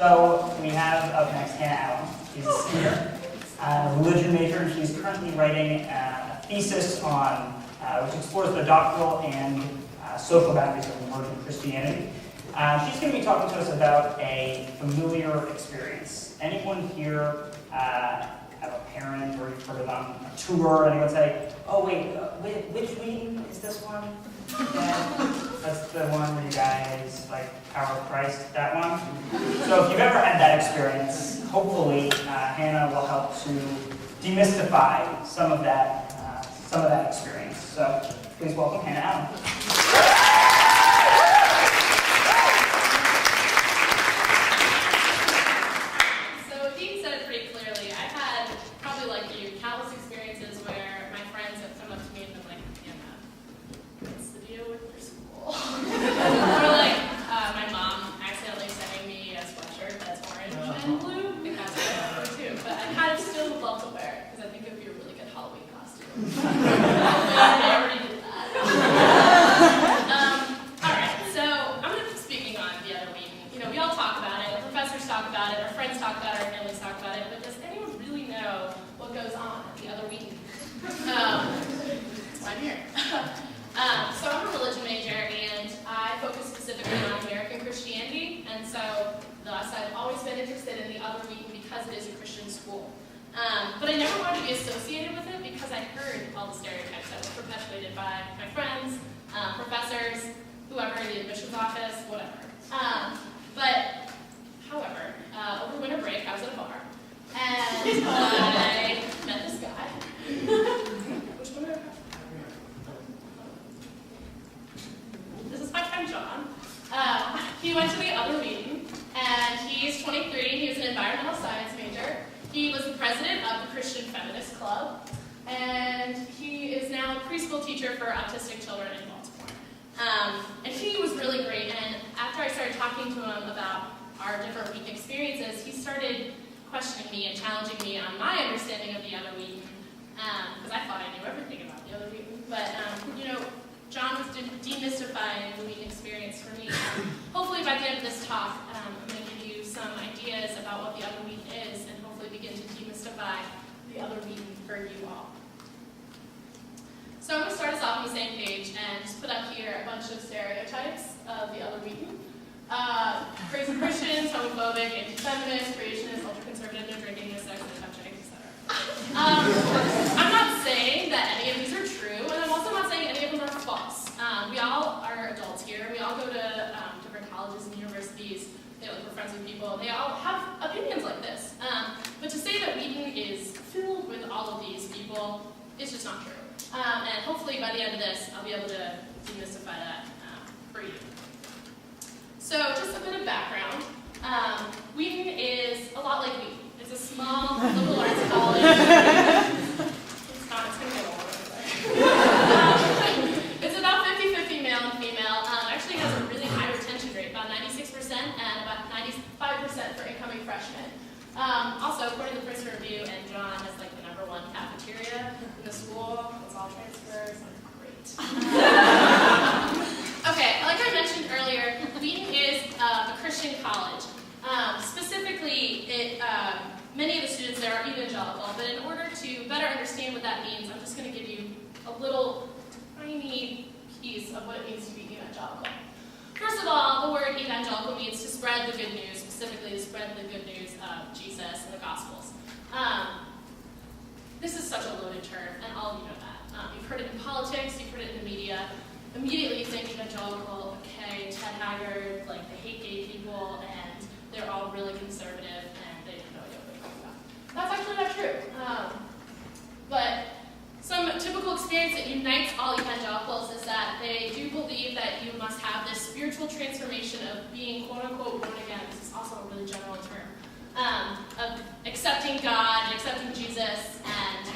So we have up next Hannah Allen. She's a senior, religion major, and she's currently writing a thesis on which explores the doctrinal and social boundaries of emergent Christianity. She's going to be talking to us about a familiar experience. Anyone here have a parent, or you've heard of on a tour, and anyone say, "Oh wait, which Wheaton is this one?" Yeah, that's the one where you guys like Power of Christ, that one. So if you've ever had that experience, hopefully Hannah will help to demystify some of that experience. So please welcome Hannah Allen. But I never wanted to be associated with it because I heard all the stereotypes that were perpetuated by my friends, professors, whoever in the admissions office, whatever. But, however, over winter break, I was at a bar, and I met this guy. Which one do I have? This is my friend John. He went to the other Wheaton, and he's 23. He was an environmental science major. He was the president of the Christian Feminist Club, and he is now a preschool teacher for autistic children in Baltimore. And he was really great, and after I started talking to him about our different week experiences, he started questioning me and challenging me on my understanding of the other Wheaton, because I thought I knew everything about the other Wheaton. But, John was demystifying the Wheaton experience for me. Hopefully by the end of this talk, I'm going to give you some ideas about what the other Wheaton is, and begin to demystify the other Wheaton for you all. So I'm going to start us off on the same page and just put up here a bunch of stereotypes of the other Wheaton. Crazy Christians, homophobic, anti-feminist, creationist, ultra-conservative, no drinking, no sex, no touching, etc. I'm not saying that any of these are true, and I'm also not saying any of them are false. We all are adults here. We all go to different colleges and universities. We're friends with people. They all have opinions like this. But to say that Wheaton is filled with all of these people is just not true. And hopefully by the end of this, I'll be able to demystify that for you. So just a bit of background. Wheaton is a lot like Wheaton. It's a small liberal arts college. It's going to get all over there. It's about 50-50 male and female. Actually has a really high retention rate, about 96% and about 95% for incoming freshmen. Also, according to the Princeton Review, and John has like the #1 cafeteria in the school. It's all transfers. Great. Okay, like I mentioned earlier, Wheaton is a Christian college. Specifically, many of the students there are evangelical, but in order to better understand what that means, I'm just going to give you a little tiny piece of what it means to be evangelical. First of all, the word evangelical means to spread the good news, specifically to spread the good news of Jesus and the Gospels. This is such a loaded term, and all of you know that. You've heard it in politics, you've heard it in the media. Immediately you think evangelical, okay, Ted Haggard, like they hate gay people, and they're all really conservative, and they have no idea what they're talking about. That's actually not true. But some typical experience that unites all evangelicals is that they do believe that you must have this spiritual transformation of being quote-unquote born again. This is also a really general term. Of accepting God, and accepting Jesus, and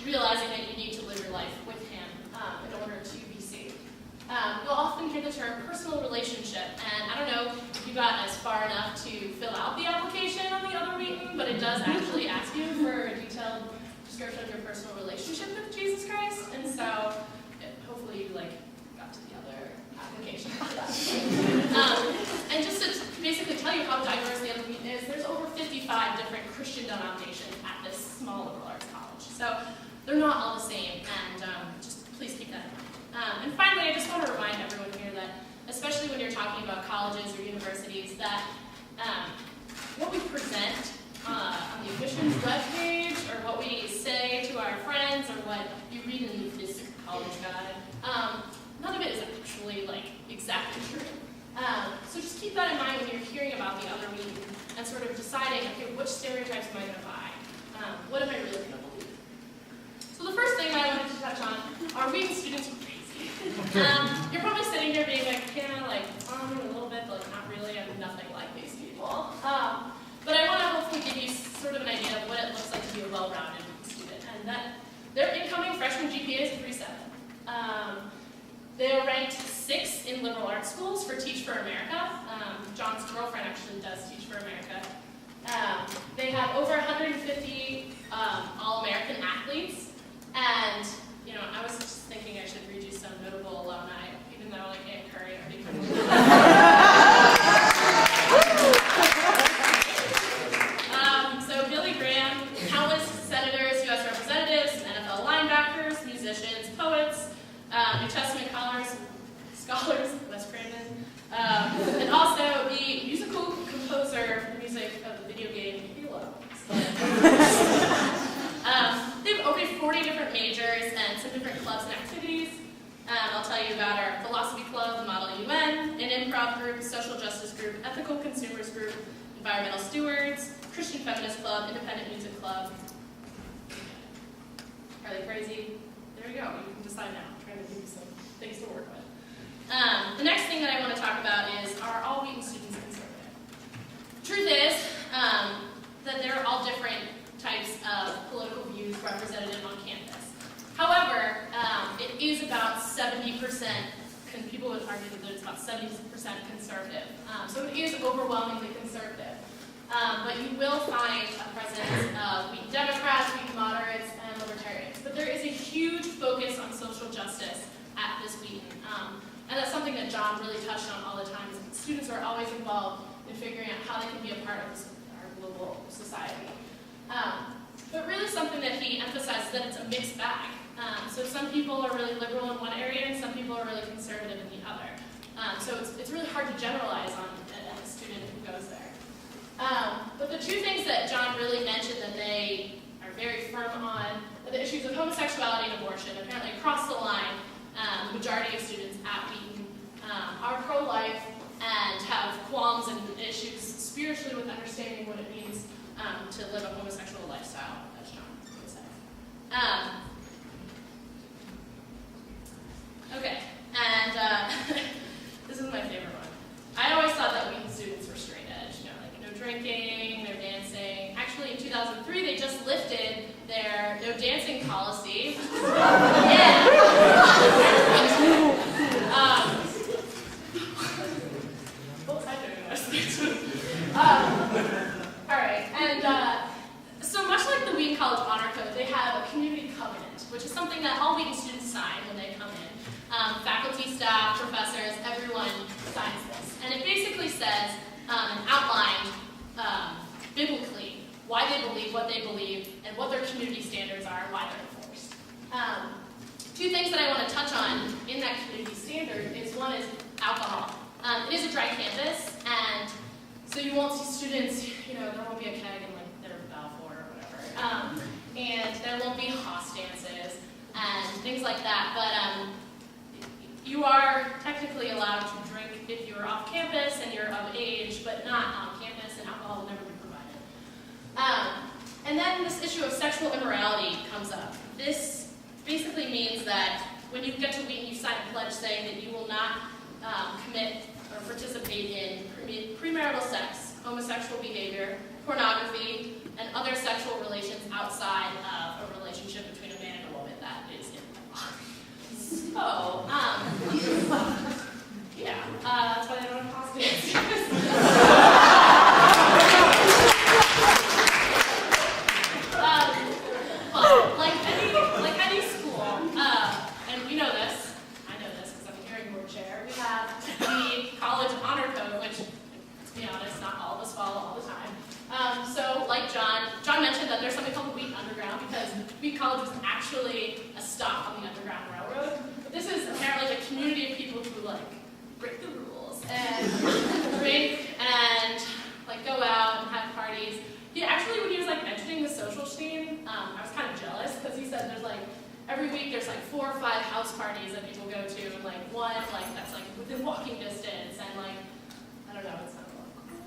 realizing that you need to live your life with Him in order to be saved. You'll often hear the term personal relationship, and I don't know if you got as far enough to fill out the application on the other Wheaton, but it does actually ask you for a detailed description of your personal relationship with Jesus Christ, and so hopefully you got to the other application for that. And just to basically tell you how diverse the other Wheaton 65 different Christian denominations at this small liberal arts college. So they're not all the same, and just please keep that in mind. And finally, I just want to remind everyone here that, especially when you're talking about colleges or universities, that what we present on the admissions webpage, or what we say to our friends, or what you read in this college guide, none of it is actually exactly true. So just keep that in mind when you're hearing about the other Wheaton and sort of deciding, okay, which stereotypes am I going to buy? What am I really going to believe? So the first thing that I wanted to touch on are Wheaton students are crazy. You're probably sitting here being like, Hannah, a little bit, but not really. I'm nothing like these people. But I want to hopefully give you sort of an idea of what it looks like to be a well-rounded student, and that their incoming freshman GPA is 3.7. They are ranked 6th in liberal arts schools for Teach for America. John's girlfriend actually does Teach for America. They have over 150 All-American athletes, and I was just thinking I should read you some notable alumni, even though Ann Curry already covered. So Billy Graham, countless senators, U.S. representatives, NFL linebackers, musicians, poets, New Testament scholars, Wes Craven, and also the musical composer for the music of the video game Halo. They have over 40 different majors and some different clubs and activities. I'll tell you about our philosophy club, the Model UN, an improv group, social justice group, ethical consumers group, environmental stewards, Christian feminist club, independent music club. Are they crazy? There you go. You can decide now. I'm trying to give you some things to work with. The next thing that I want to talk about is, are all Wheaton students conservative? Truth is that there are all different types of political views represented on campus. However, it is about 70%, people would argue that it's about 70% conservative. So it is overwhelmingly conservative. But you will find a presence of Wheaton Democrats, Wheaton moderates, and libertarians. But there is a huge focus on social justice at this Wheaton. And that's something that John really touched on all the time. Is students are always involved in figuring out how they can be a part of our global society. But really something that he emphasizes that it's a mixed bag. So some people are really liberal in one area and some people are really conservative in the other. So it's really hard to generalize on a student who goes there. But the two things that John really mentioned that they are very firm on are the issues of homosexuality and abortion. Apparently across the line, the majority of students at Wheaton are pro-life and have qualms and issues spiritually with understanding what it means to live a homosexual lifestyle, as John would say. Okay, and this is my favorite one. I always thought that Wheaton students were straight edge, no drinking, no dancing. Actually, in 2003, they just lifted their no dancing policy. Yeah. What was I doing in my speech? All right, and so much like the Wheaton College Honor Code, they have a community covenant, which is something that all Wheaton students sign when they come in. Faculty, staff, professors, everyone signs this. And it basically says, and outlined biblically, why they believe what they believe, and what their community standards are, and why they're enforced. Two things that I want to touch on in that community standard is, one is alcohol. It is a dry campus, and so you won't see students, there won't be a keg in their Balfour or whatever. And there won't be host dances and things like that, but you are technically allowed to drink if you're off campus and you're of age, but not on campus, and alcohol will never be provided. And then this issue of sexual immorality comes up. This basically means that when you get to Wheaton, you sign a pledge saying that you will not commit or participate in premarital sex, homosexual behavior, pornography, and other sexual relations outside of a relationship between a man and a woman that is in the law. So, yeah, that's why they don't have host dances. Like any school, and we know this, I know this because I'm a hearing board chair, we have the college honor code, which, to be honest, not all of us follow all the time. So College was actually a stop on the Underground Railroad. But this is apparently a community of people who like break the rules and drink and like go out and have parties. He actually, when he was like mentioning the social scene, I was kind of jealous because he said there's like every week there's like 4 or 5 house parties that people go to, and like one like that's like within walking distance, and like I don't know, it's not a lot cool.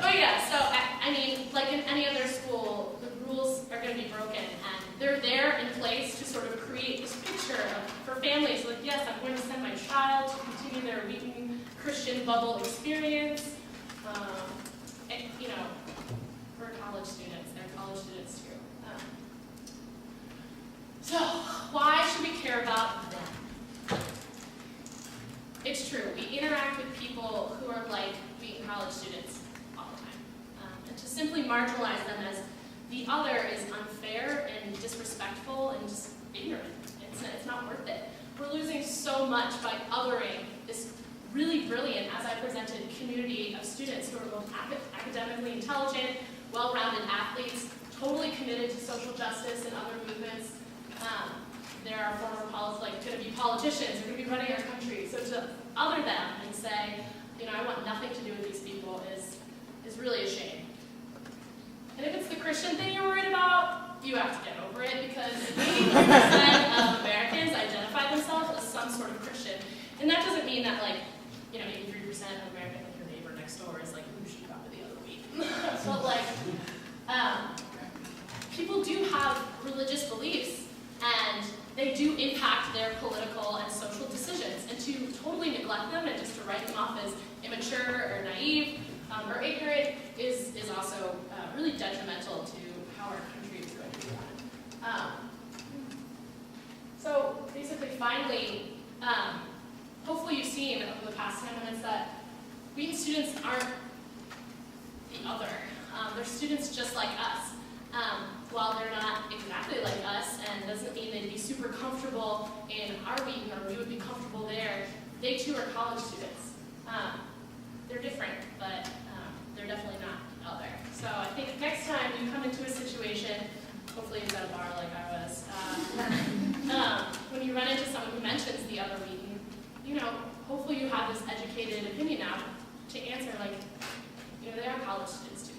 But yeah, so I mean, like in any other school, the rules are going to be broken, and they're there in place to sort of create this picture for families. Like, yes, I'm going to send my child to continue their Wheaton Christian bubble experience. And, you know, for college students, they're college students too. So, why should we care about them? It's true, we interact with people who are like Wheaton college students all the time. And to simply marginalize them as the other is unfair and disrespectful and just ignorant. It's not worth it. We're losing so much by othering this really brilliant, as I presented, community of students who are both academically intelligent, well-rounded athletes, totally committed to social justice and other movements. There are former going to be politicians, who are going to be running our country. So to other them and say, you know, I want nothing to do with these people is really a shame. And if it's the Christian thing you're worried about, you have to get over it, because 83% of Americans identify themselves as some sort of Christian. And that doesn't mean that, like, you know, 83% of Americans, like your neighbor next door, is like, who she got to the other week. But like, people do have religious beliefs, and they do impact their political and social decisions. And to totally neglect them and just to write them off as immature or naive or ignorant is also really detrimental to how our country is going to be run. So basically, finally, hopefully you've seen over the past 10 minutes that Wheaton students aren't the other. They're students just like us. While they're not exactly like us, and doesn't mean they'd be super comfortable in our Wheaton or we would be comfortable there, they too are college students. They're different, but they're definitely not other. So I think next time you come into a situation, hopefully it's at a bar like I was, when you run into someone who mentions the other Wheaton, you know, hopefully you have this educated opinion now to answer, like, you know, they are college students too.